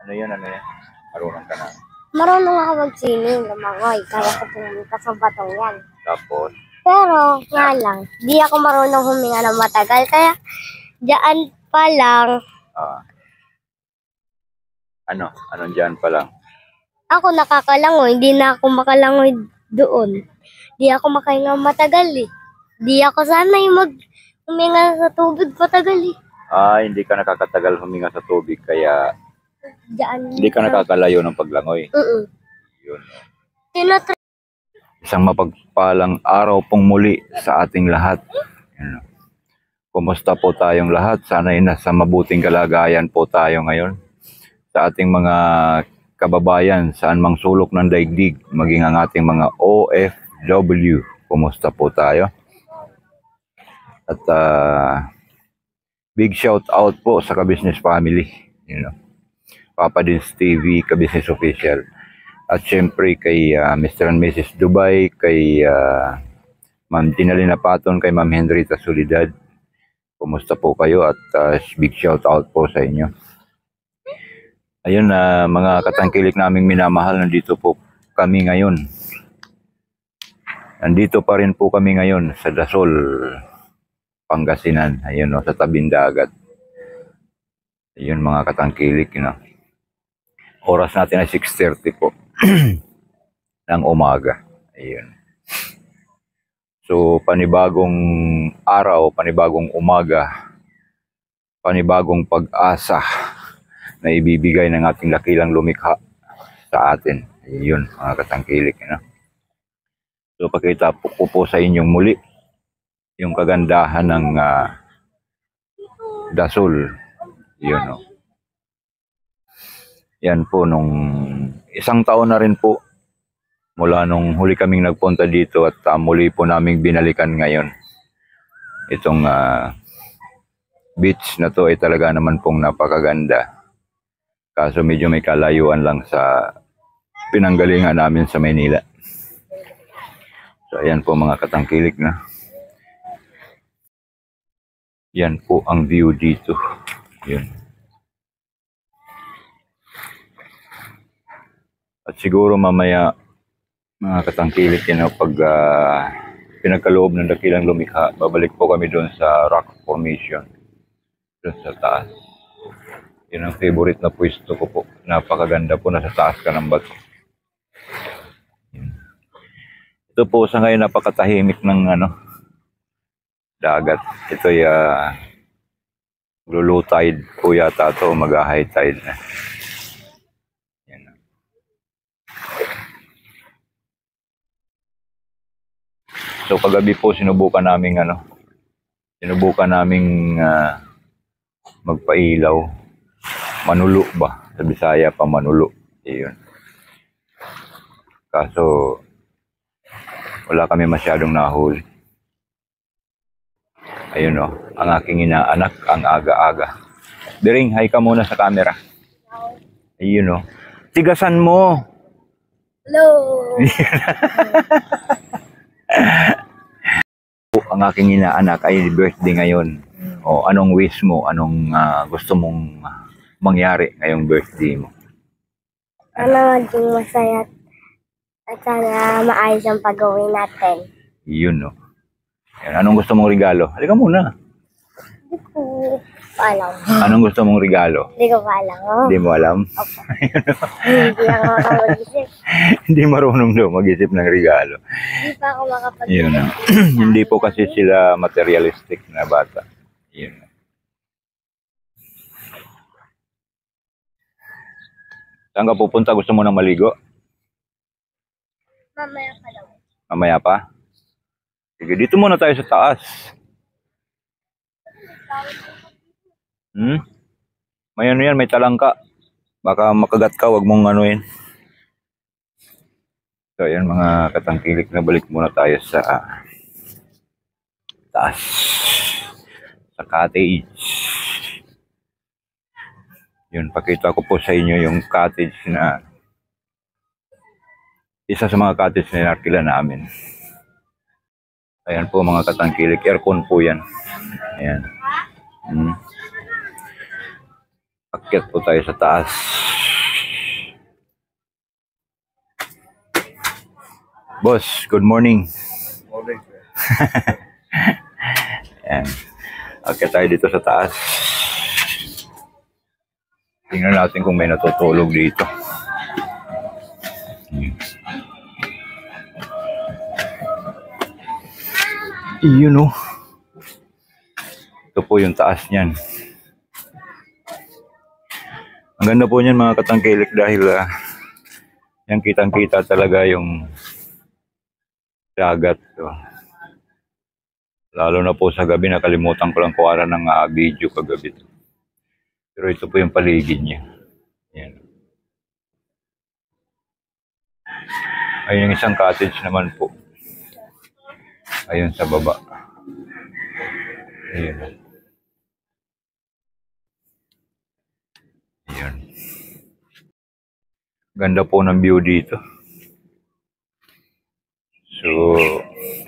Ano yun, ano yan? Marunong ka na. Marunong ako mag-swimming, lumangoy. Kaya ko pumunta sa batong yan. Tapos, Pero, nga lang, di ako marunong huminga ng matagal. Kaya, diyan pa lang, anong dyan pa lang? ako nakakalangoy. Hindi na ako makalangoy doon. Di ako makahinga matagal eh. Di ako sanay huminga sa tubig matagal eh. Hindi ka nakakatagal huminga sa tubig, kaya Diyan. hindi ka nakakalayo ng paglangoy. Yun. Isang mapagpalang araw pong muli sa ating lahat. Yun. Kumusta po tayong lahat? Sana'y nasa mabuting kalagayan po tayo ngayon. Sa ating mga kababayan, saan mang sulok ng daigdig, maging ang ating mga OFW. Kumusta po tayo? At big shout out po sa Ka-Business Family. Papa Dins TV, Ka-Business Official. At syempre kay Mr. and Mrs. Dubai, kay Ma'am Tinalina Paton, kay Ma'am Henrita Solidad. Kumusta po kayo? At big shout out po sa inyo. Ayun, mga katangkilik naming minamahal, nandito po kami ngayon. Nandito pa rin po kami ngayon sa Dasol, Pangasinan. Ayun, sa tabing dagat. Ayun, mga katangkilik, oras natin ay 6:30 po ng umaga. Ayun. So, panibagong araw, panibagong umaga, panibagong pag-asa na ibibigay ng ating dakilang lumikha sa atin. Ayun, mga katangkilik. So, pakita po sa inyong muli yung kagandahan ng Dasol. Yun, Yan po, nung isang taon na rin po mula nung huli kaming nagpunta dito at muli po naming binalikan ngayon. Itong beach na to ay talaga naman pong napakaganda. Kaso medyo may kalayuan lang sa pinanggalingan namin sa Maynila. So ayan po mga katangkilik na. Yan po ang view dito. Yun. At siguro mamaya mga katangkilik pag pinagkaloob ng dakilang lumikha, babalik po kami doon sa rock formation. Doon sa taas. Yun ang favorite na pwesto ko po. Napakaganda po, nasa taas ka ng bato. Ito po sa ngayon napakatahimik ng dagat. Ito ay low tide po yata ito, mag-high tide na. Yan. So kagabi po sinubukan naming magpailaw. Manulo ba? Sa Bisaya pa manulo. Iyon. Kaso wala kami masyadong nahuli. Ayun ang aking inaanak, ang aga-aga. Diring, hi ka muna sa camera. Ayun tigasan mo. Hello. Ang aking inaanak ay birthday ngayon. Anong wish mo? Anong gusto mong mangyari ngayong birthday mo? Sana maging masaya at sana maayos ang pag-uwi natin. Yun Yan. Anong gusto mong regalo? Halika muna. Hindi ko alam. Anong gusto mong regalo? Hindi ko alam. Hindi mo alam? Opo. Hindi ako makapag-isip. Hindi marunong daw mag-isip ng regalo. Hindi pa ako makapag-isip. Yun Hindi po kasi sila materialistic na bata. Yun Saan ka pupunta? Gusto mo nang maligo? Mamaya pa daw. Mamaya pa? Sige, dito muna tayo sa taas. May yan, may talangka. Baka makagat ka, wag mong anuin. So, ayan mga katangkilik, na balik muna tayo sa taas. Sa cottage. Yun, pakita ko po sa inyo yung cottage na isa sa mga cottage na nakila namin. Ayan po mga katangkilik, aircon po yan. Ayan. Akyat po tayo sa taas. Boss, good morning. Morning. Ayan. Okay tayo dito sa taas. Tingnan natin kung may natutulog dito. Yun o. Ito po yung taas niyan. Ang ganda po niyan mga katangkilik dahil yan kitang-kita talaga yung dagat. So, lalo na po sa gabi, nakalimutan ko lang kuwara ng video kagabi. Pero ito po yung paligid niya. Yan. Ayun yung isang cottage naman po. Ayun sa baba. Ayun. Ayun. Ganda po ng view dito. So,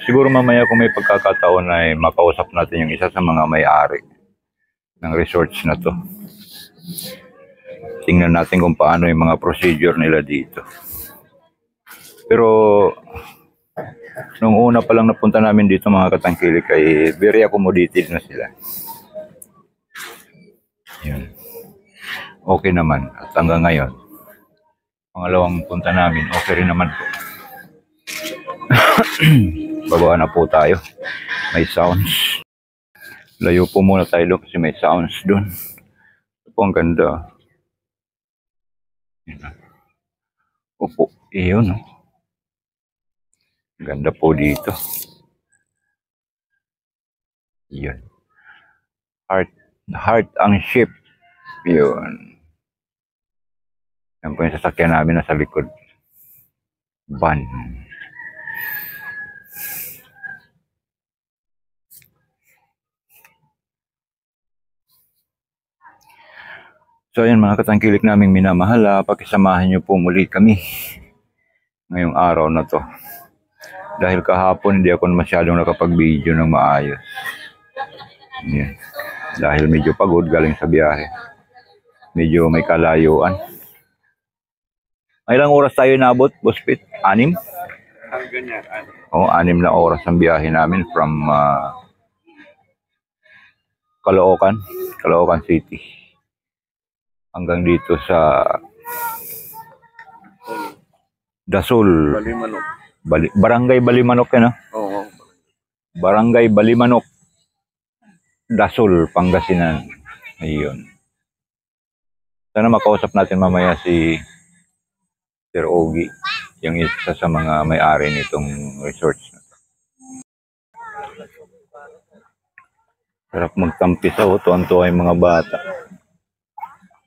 siguro mamaya kung may pagkakataon ay makausap natin yung isa sa mga may-ari ng resorts na to. Tingnan natin kung paano yung mga procedure nila dito. Pero, nung una pa lang napunta namin dito mga katangkilik ay very accommodated na sila. Yun. Okay naman. At hanggang ngayon, pangalawang punta namin, okay rin naman po. Bababa na po tayo. May sounds. Layo po muna tayo doon kasi may sounds doon. Ito po ang ganda. Opo, iyon. No? Ganda po dito. Yun. Heart ang ship. Yun. Yan po yung sasakyan namin na sa likod. Van. So ayan mga katangkilik naming minamahal, pakisamahan niyo po muli kami ngayong araw na to. Dahil kahapon hindi ako masyadong nakapag-video ng maayos. Yan. Dahil medyo pagod galing sa biyahe. Medyo may kalayuan. Ilang oras tayo inabot, Boss Pete? 6? Oo, 6 na oras ang biyahe namin from Caloocan City. Hanggang dito sa Dasol. Balimanok. Barangay Balimanok yan, Oo. Barangay Balimanok. Dasol, Pangasinan. Ayun. Sana makausap natin mamaya si Sir Ogie, yung isa sa mga may-ari nitong resorts. Sarap magtampisa, tuwan-tuwa yung mga bata.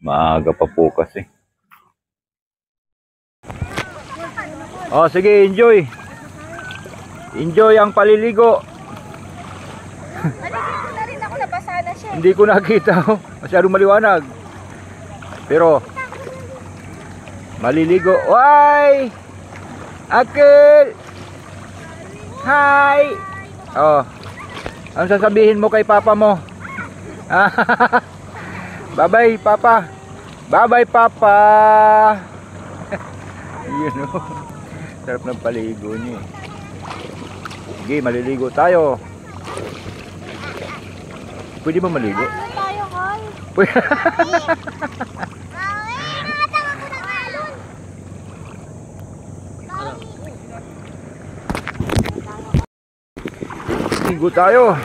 Maaga pa po kasi. Oh, sige, enjoy. Enjoy ang paliligo. Nakikita na rin ako, nabasa na siya. Hindi ko nakita. Masyadong maliwanag. Pero, maliligo. Why? Akil! Hi! Oh. Ang sasabihin mo kay papa mo? Bye-bye, papa. Bye-bye, papa. Yun o. Sarap ng paligo niya. Sige, maliligo tayo. Pwede ba maligo? Tayo, Koy. Pwede. Ligo tayo.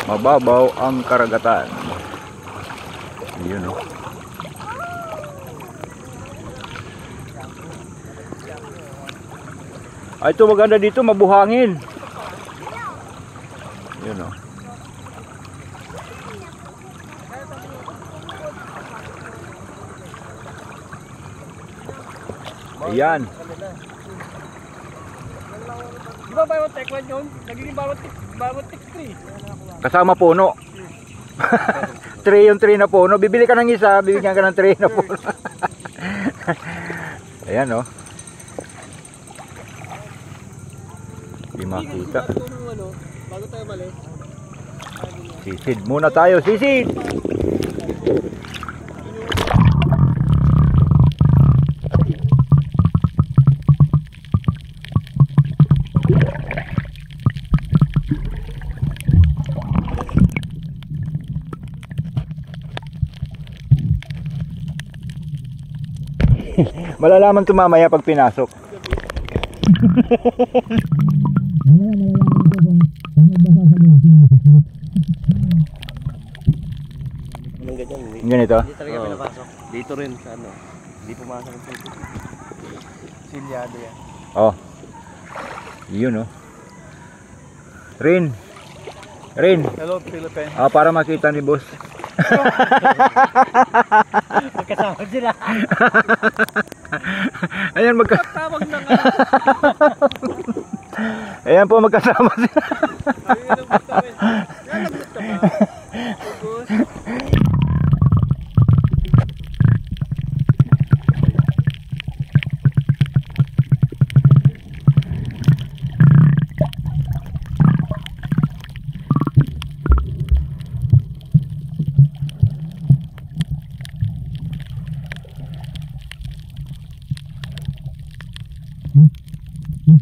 Mababaw ang karagatan. Yun o. Ito maganda dito, mabuhangin. Yun o. Ayan. Di ba bawat tekwan yun? Nagiging bawat tek 3. Kasama puno. 3 yung 3 na puno. Bibili ka ng isa, bibigyan ka ng 3 na puno. Ayan o. Hindi makita. Bago tayo mali. Sisid muna tayo, sisid! Malalaman ito mamaya pag pinasok. Anong ganyan? Ganito? Hindi talaga pinapasok. Dito rin sa ano. Hindi pumasok ang tubig. Silyado yan. Oh. Yun oh. Rin. Hello, Philippines. Ah, para makita ni boss. Magkasama sila. Ayan Tawag na nga. Ayan po magkasama sila. Ay, yan ang gusto rin. Yan ang gusto ba? Focus.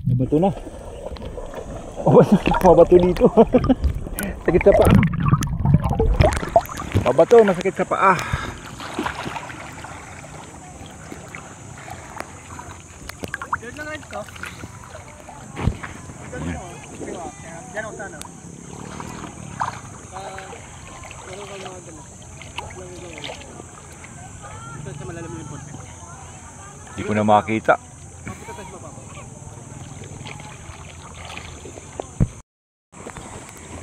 Nabato na. Oh, mabato dito. Sakit sa paa. Mabato, masakit sa paa. Diyan lang rin ito. Diyan ako sana. Meron kang mga ganun. Ito sa malalim yung punti. Hindi ko na makita.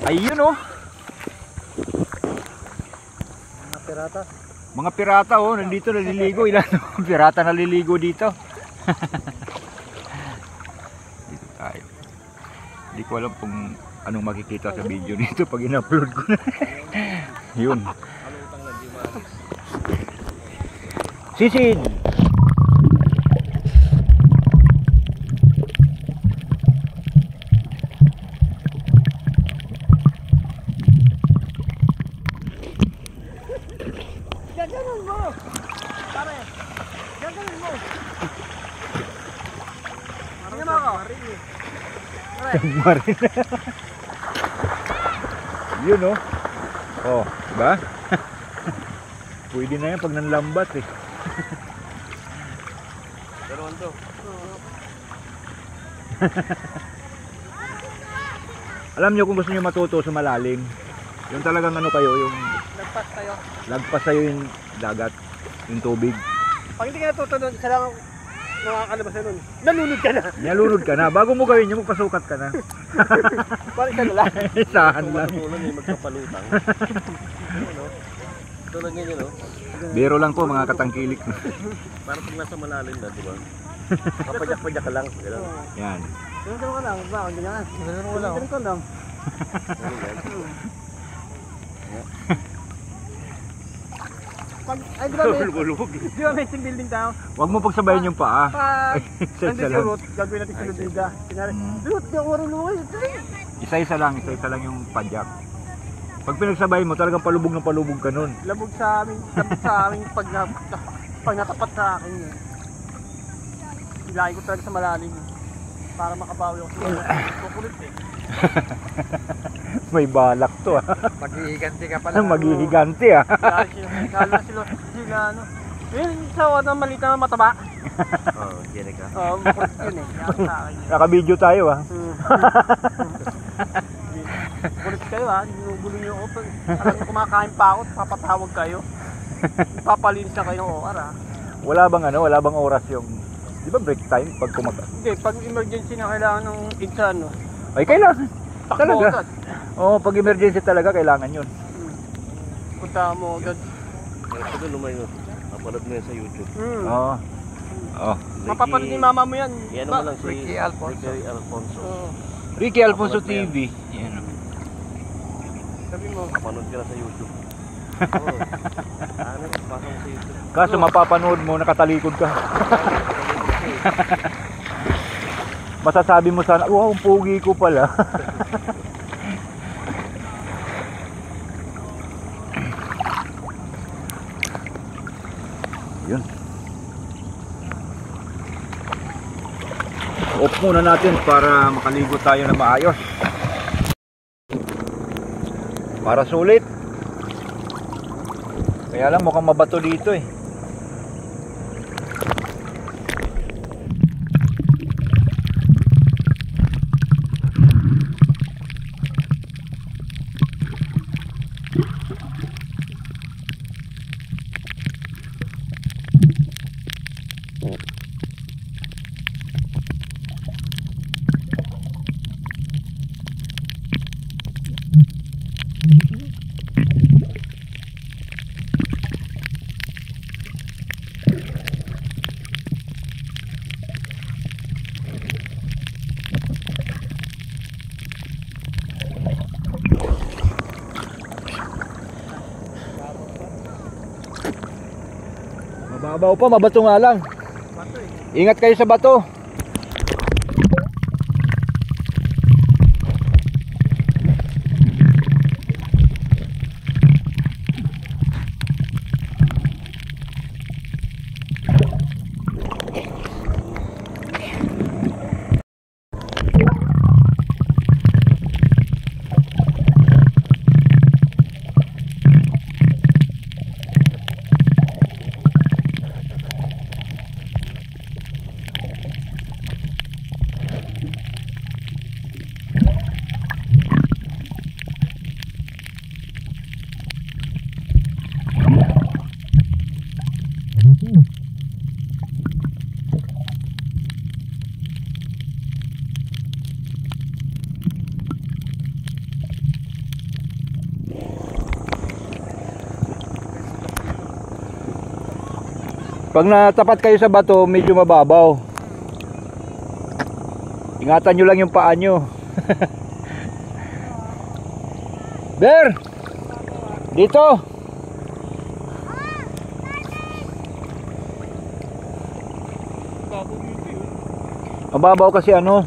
Ayun oh. Mga pirata. Mga pirata oh, nandito naliligo. Ilan pirata naliligo dito. Dito tayo. Hindi ko alam kung anong makikita sa video nito pag in-upload ko na. Yun. Sisid! Gaganon mo! Pare! Gaganon mo! Tingnan mo ako! Submarine. Yun oh. Oh, diba? Pwede na yan pag nanlambat eh. Ganoon to. Alam nyo kung gusto nyo matuto sa malalim, yung talagang ano kayo, yung Nagpas tayo. lagpas sa'yo yung dagat, yung tubig. Pag hindi ka natuto doon, isa lang ang makakalabas na nun. Nalunod ka na! Nalunod ka na. Bago mo gawin yun, magpasukat ka na. Parang isa na lang. Isahan lang. Tulad yung magpapalutang. Tulad nga yun, no? Biro lang po mga katangkilik. Parang pag nasa malalim na, di ba? Kapadyak-padyak ka lang. Yan. Ganun ka lang, ba? Ganyan. Ganun ka lang. Pag, ay di ba may, Bulbulog. di ba may team building tayo? Huwag mo pagsabayin yung paa. Pag Isa-isa nandun si lang. Ruth, gagawin natin si Ludwida. Kunyari, Mm. Ruth, di ako marunong kayo. Isa-isa lang yung padyak. Pag pinagsabayin mo, talagang palubog ka nun. Labog sa amin pag natapat sa akin yun. Ilagay ko talaga sa malalim para makabawi ako sa kukulit eh. May balak to ah. Maghihiganti ka pala. Maghihiganti ah. Lalo sila ano. Yun sa ng maliit na mataba. Oo, diyan ka. Oo, makulit yun eh. Kaya sa akin. Naka-video tayo ah. Kulit kayo ha, ginugulo nyo ako. Alam nyo kumakain pa ako, papatawag kayo. Papalinis na kayo ng OR ha. Wala bang oras yung, di ba break time pag kumakain? Hindi, pag emergency na kailangan ng igsa ano. Ay kailangan. Takbo Talaga? agad. Oo, pag emergency talaga kailangan yun. Punta mo agad. Ito doon lumayo. Napanood mo yan sa YouTube. Oo. Oh. Mapapanood ni mama mo yan. Yan Ba- mo lang si Ricky Alfonso. Ricky Alfonso. Oo. Ricky Alfonso TV. Yan. Sabi mo, Napanood ka na sa YouTube. Oo. Ano? Pasok mo sa YouTube. Kaso mapapanood mo, nakatalikod ka. Masasabi mo sana, wow, ang pogi ko pala. muna natin para makaligo tayo na maayos. Para sulit. Kaya lang mukhang mabato dito eh. Mababaw pa, mabato nga lang. Ingat kayo sa bato. Pag natapat kayo sa bato, medyo mababaw. Ingatan nyo lang yung paa nyo. Bear! Dito! Mababaw kasi ano?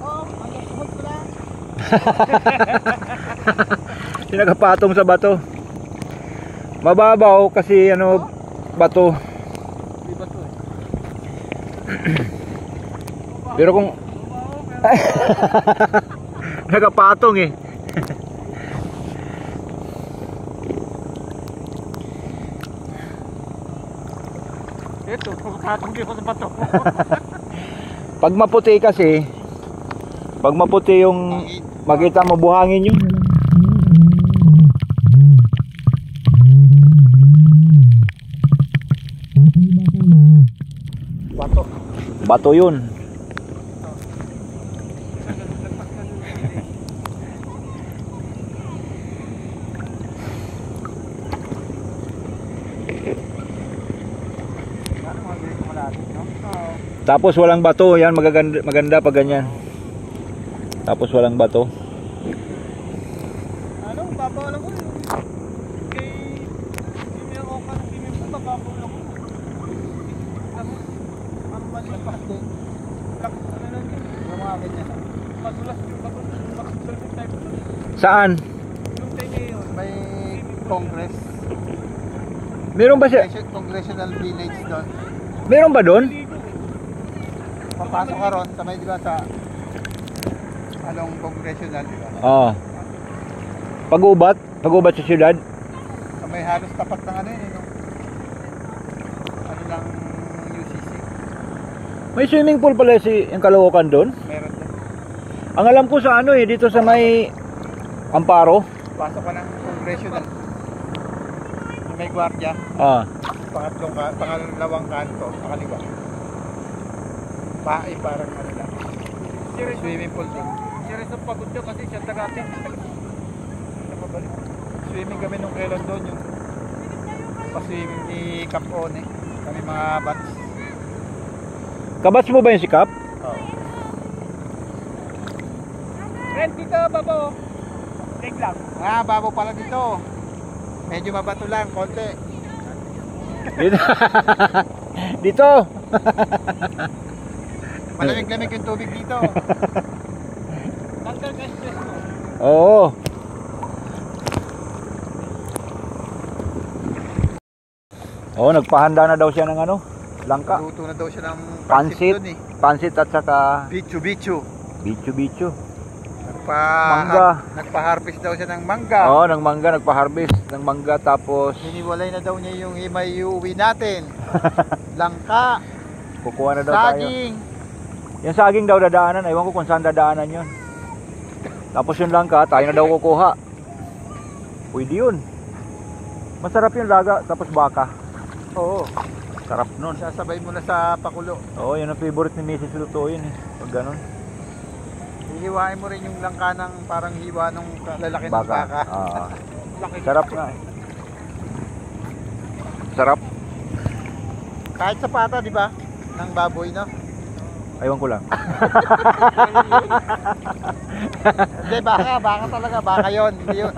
Sinagapatong sa bato. Mababaw kasi ano, bato. Pero kung nagapatong eh. Ito, pagkatong ko sa bato. Pag maputi kasi, pag maputi yung makita mo buhangin yun. Bato. Bato yun. Tapos walang bato, yan magaganda, maganda pag ganyan. Tapos walang bato. Ano, babaw lang ko yun. Kay Jimmy ako ka, Jimmy po, babaw lang ko. Ang mali na pati. Ano lang yun? Yung mga ganyan. Madulas yung type. Saan? Yung tayo yun. May Congress. Meron ba siya? Congressional village doon. Meron ba doon? Papasok ka ron sa may, di ba, sa anong congressional, di ba? Oo. Pag-ubat sa syudad. Sa may halos tapat ng ano yun, ano lang UCC. May swimming pool pala yung Caloocan doon. Meron din. Ang alam ko sa ano eh, dito sa may Amparo. Pasok ka ng congressional. May gwardiya. Ah. Pangalawang kanto, sa kaliwa. Parang ano lang. Swimming pool din. Serious ang pagod nyo kasi siya tagatin. Napabalik. Swimming kami nung kailan doon yung pa-swimming ni Capone. Kami mga bats. Kabats mo ba yung sikap? Oo. Friend, dito babaw. Leg lang. Babo pala dito. Medyo mabato lang, konti. Dito. Dito. Malamig-lamig yung tubig dito. Tanggal ka stress mo. Oo. Oo, nagpahanda na daw siya ng ano, langka. Luto na daw siya ng Pansit. doon eh. Pansit at saka Bichu. Bicho. Mangga. Nagpa-harvest daw siya ng mangga. Oo, ng mangga, nagpa-harvest ng mangga tapos Hiniwalay na daw niya yung himay iuwi natin. Langka, kukuha na daw tayo. saging. Yung saging daw dadaanan, ewan ko kung saan dadaanan yun. Tapos yung langka, tayo na daw kukuha. Pwede yun. Masarap yung laga, tapos baka. Oo, Sarap nun. sasabay mo na sa pakulo. Oo, yun ang favorite ni Mrs. Lutuin eh. Pag ganun. Hihiwain mo rin yung langka ng parang hiwa ng lalaki ng baka. Ah. Sarap nga eh. Sarap. Kahit sa pata, di ba? Ng baboy, no? Aywan ko lang. Hindi, baka talaga. Baka yun, hindi yun.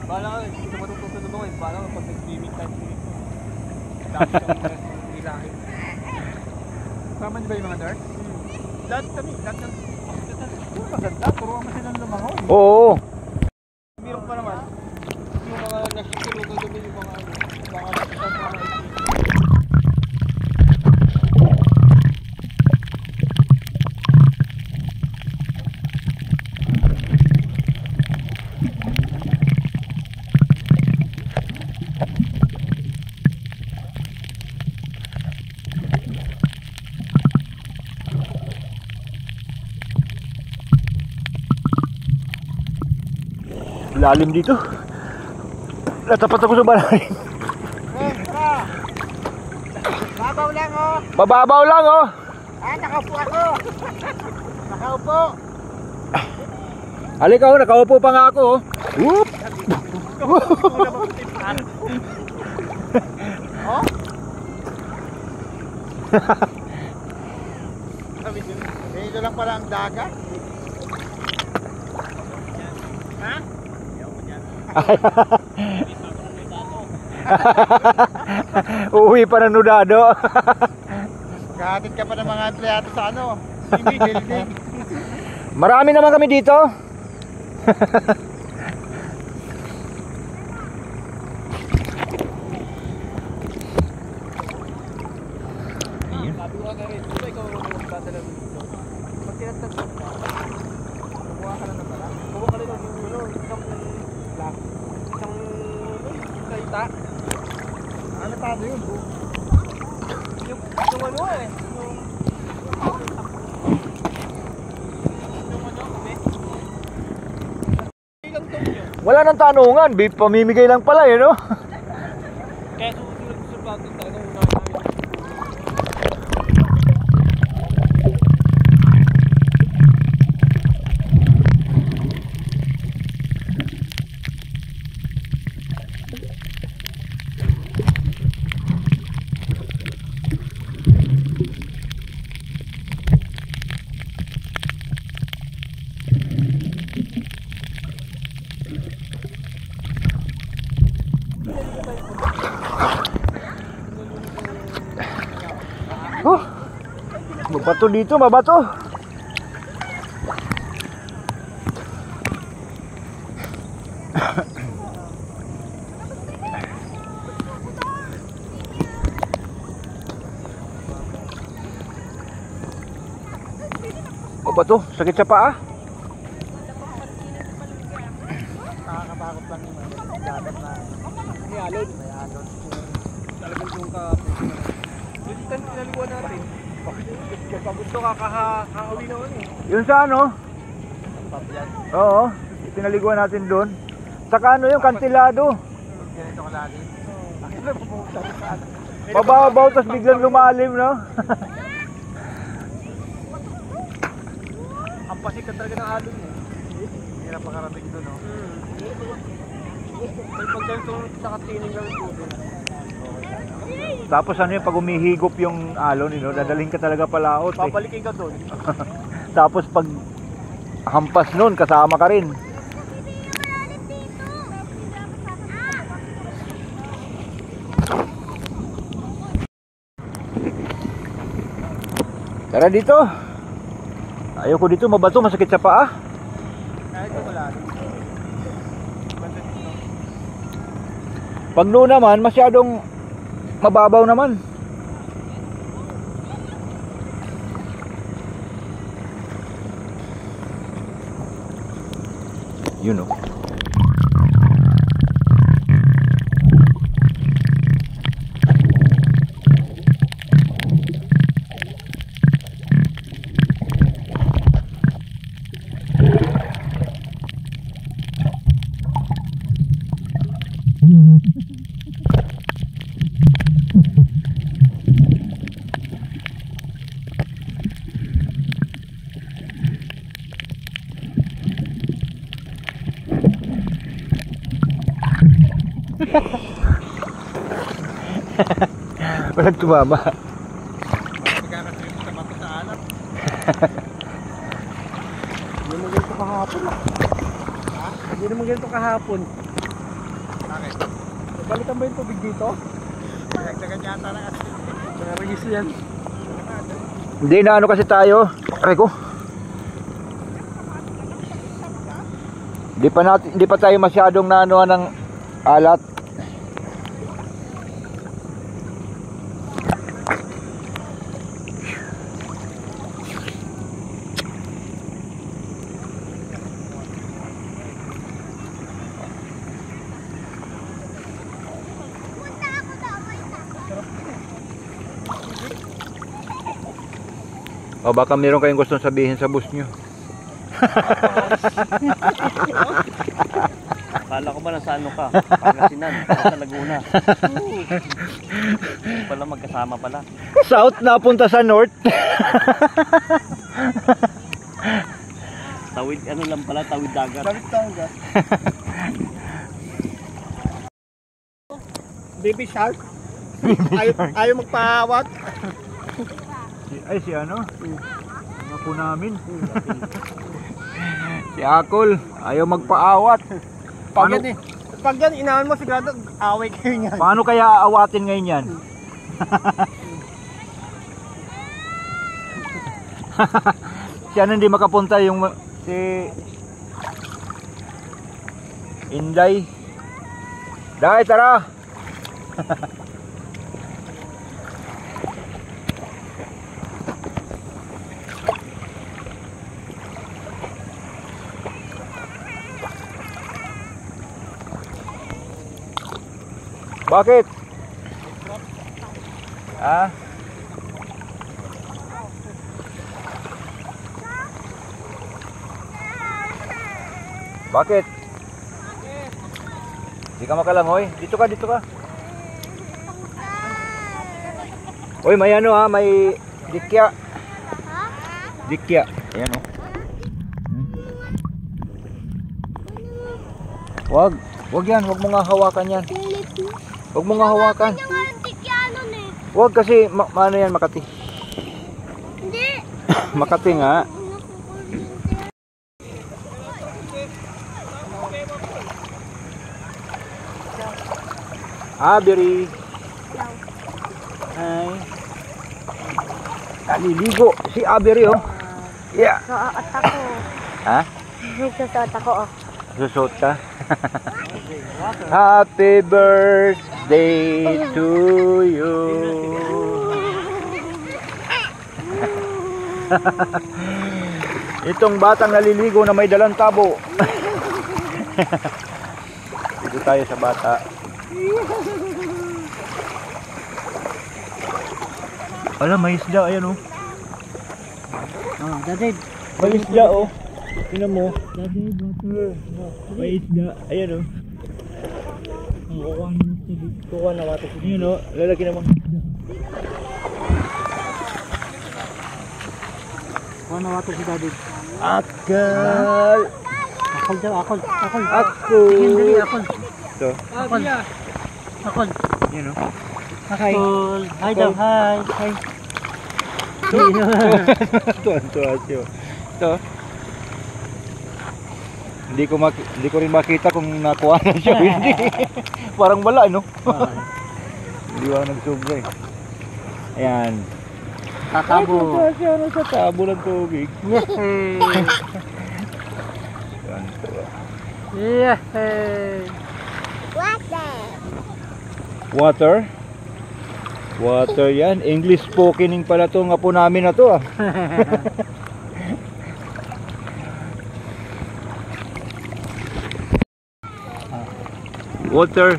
Bala ka, gusto mo itong tutulungan. Bala ka, pag nag-swimming time dito. Dami kang hilahin. Tama niyo ba yung mga nurse? Lahat kami, lahat ng... Puro maganda, turuan mo silang lumangoy. Oo. Meron pa naman. Yung mga nagsisilungan doon yung mga ano. Mga nagsisilungan mga Lalim dito. Natapat ako sa balay. Babaw lang, oh. Mababaw lang oh. Nakaupo ako. Nakaupo. Halika oh, nakaupo pa nga ako oh. Whoop. Oh? Dito lang pala ang dagat. Ha? Uwi pa ng nudado. Kahatid ka pa ng mga empleyado sa ano? Building. Marami naman kami dito. sabi ko ka rin. Diba ikaw magdadala dito? Pag tinatagpag ka, kumuha ka na na pala. Kumuha ka rin ng isang kaita. Ano tayo yun? Yung ano eh. Yung ano, kape. Ilang taon yun? Wala nang tanungan, pamimigay lang pala eh no. Kaya susunod sa plato talaga unahin namin. Oh, mabato dito, mabato. Mabato, sakit sa paa. Nakakatakot lang yung dagat na May alon. may alon. Talagang yung ka... Yung tan pinaliguan natin. Pag gusto ka kakauwi na ano eh. Yun sa ano? Pabyan. Oo, pinaliguan natin doon. Saka ano yung kantilado. Ganito ka lagi. Bakit lang pumunta sa ano? Pababaw, tapos biglang lumalim, no? Ang pasikat talaga ng alon eh. Hirap makarating doon, no? May pag ganito nakatining lang yung tubig. Tapos ano yung pag umihigop yung alon, no? Dadalhin ka talaga palaot. Eh. Babalikin ka doon. Tapos pag hampas nun, kasama ka rin. Tara dito. Ayoko dito, mabato, masakit sa paa. Kahit ito wala. Banda dito. Pag doon naman, masyadong mababaw naman. You know. Walang tumama. Magkakatrip sa bato sa alat. Hindi naman ganito kahapon. Hindi naman ganito kahapon. Bakit? Balikan ba yung tubig dito? Nagdagan yata na kasi. Narigis yan. Hindi na ano kasi tayo. Aray ko. Hindi pa tayo masyadong naanoan ng alat. O baka meron kayong gustong sabihin sa bus nyo. Akala ko ba nasa ano ka? Pangasinan, sa Laguna. Pala magkasama pala. South na punta sa north. Tawid ano lang pala, tawid dagat. Tawid. Baby shark? Ayaw magpawat? Ay si ano? Ako namin. Si Akol, ayaw magpaawat. Pag yan, inahan mo sigurado, away kayo niyan. Paano kaya aawatin ngayon yan? Siya hindi makapunta yung si Inday. Dai, tara. Bakit? Ah? Bakit? Di ka makalangoy? Dito ka, dito ka. Uy, may ano ha, may dikya. Dikya. Ayan o. Wag yan, wag mo nga hawakan yan. Wag mo nga hawakan. Wag kasi, ano yan, Makati. Hindi. Makati nga. Abiri. Ay. Naliligo si Abiri oh. Yeah. Suot ako. Ha? Suot ako oh. Susot ka? Happy birthday to you. Itong batang naliligo na may dalang tabo. Dito tayo sa bata. Alam, may isda, ayan oh. Daddy. May isda oh. Tingnan mo. May isda, ayan oh. Kuha na water. Yun oh, lalaki naman. Kuha na water si Daddy. Akal. Akol daw, akol. Akol. Akol. Hindi, akol. Ito. Akol. Akol. Yun oh. Hi. Hi daw, hi. Hi. Tuwan-tuwa siya. Ito. Hindi ko rin makita kung nakuha na siya o hindi. Parang wala, no? Hindi wala nagsobra eh. Ayan. Tatabo. Ay, siya ano sa tabo ng tubig. Yehey. Yehey. Water? Water yan. English spokening pala to nga po namin na to ah. Water.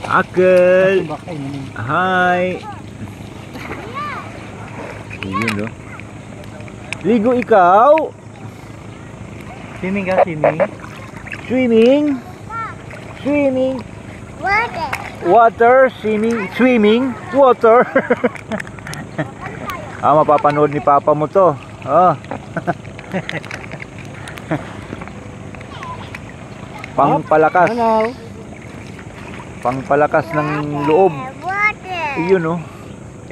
Akal. Hi. Yun, no? Ligo ikaw? Swimming ka, swimming. Swimming? Swimming? Water. Water? Swimming? Swimming? Water? Mapapanood ni Papa mo to. Pangpalakas. Hello. Pangpalakas ng loob. Water. Yun, no?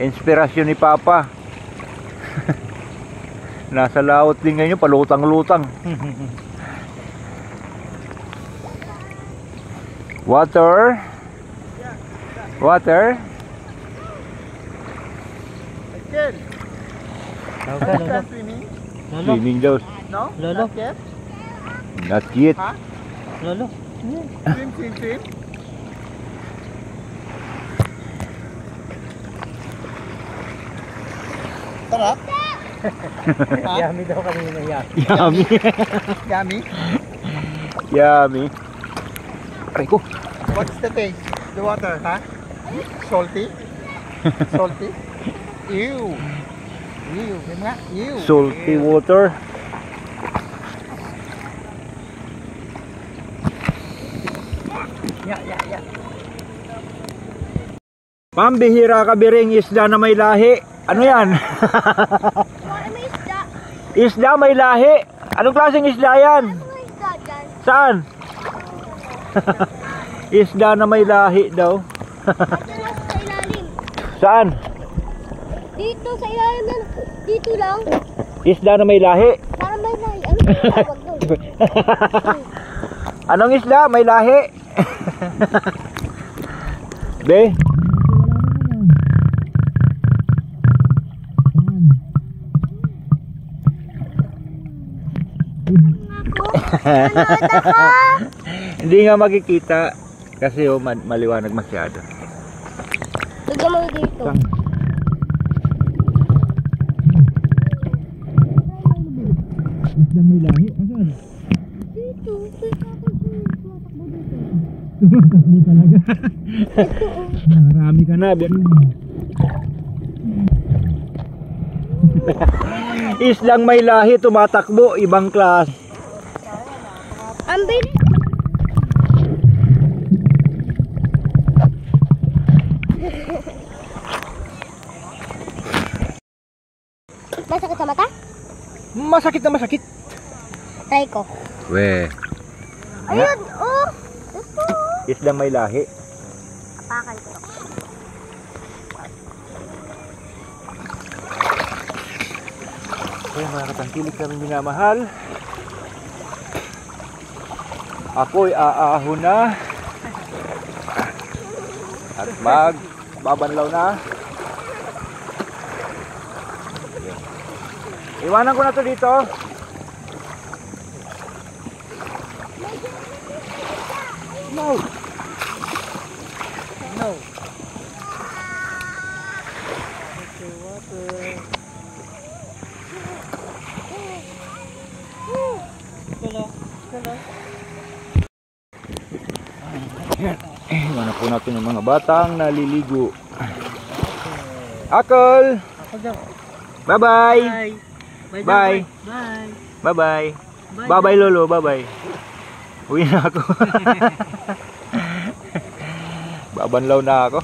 Inspirasyon ni Papa. Nasa laot din ngayon, palutang-lutang. Water. Water. Ken, Tawag ka, Lolo. swimming? Lolo. Swimming daw. No? Lolo. Not yet? Not yet. Ha? Lolo. Swim, swim, swim? Sarap? Yummy daw kanina yan. Yummy. Yummy? Yummy. Aray ko. What's the taste? The water, ha? Salty? Salty? Ew! Ew, yun nga, ew! Salty water. Yeah. Pambihira ka biring isda na may lahi. Ano yan? May isda. Isda may lahi. Anong klaseng isda yan? May isda dyan. Saan? Isda na may lahi daw. Ito lang sa ilalim. Saan? Dito sa ilalim yan. Dito lang. Isda na may lahi. Para may lahi. Ano ba tawag doon? Anong isda? May lahi. Be? Hindi nga makikita kasi maliwanag masyado. Lagyan mo dito. Isda may lahi? Asan? Dito. Dito ako tumatakbo dito. Tumatakbo talaga. Nakarami ka na. Islang may lahi tumatakbo, ibang class. Ang bilis. Masakit sa mata? Masakit na masakit. Try ko. We. Ayun, oh. Ito. Islang may lahi. Apakan ko. Okay, mga katangkilik kami minamahal. Ako'y aahon na. At magbabanlaw na. Iwanan ko na to dito. No. No. Iwanan po natin yung mga batang naliligo. Akol! Bye-bye! Bye. Bye. Bye. Bye-bye! Bye-bye, Lolo! Bye-bye! Uwi na ako. Babanlaw na ako.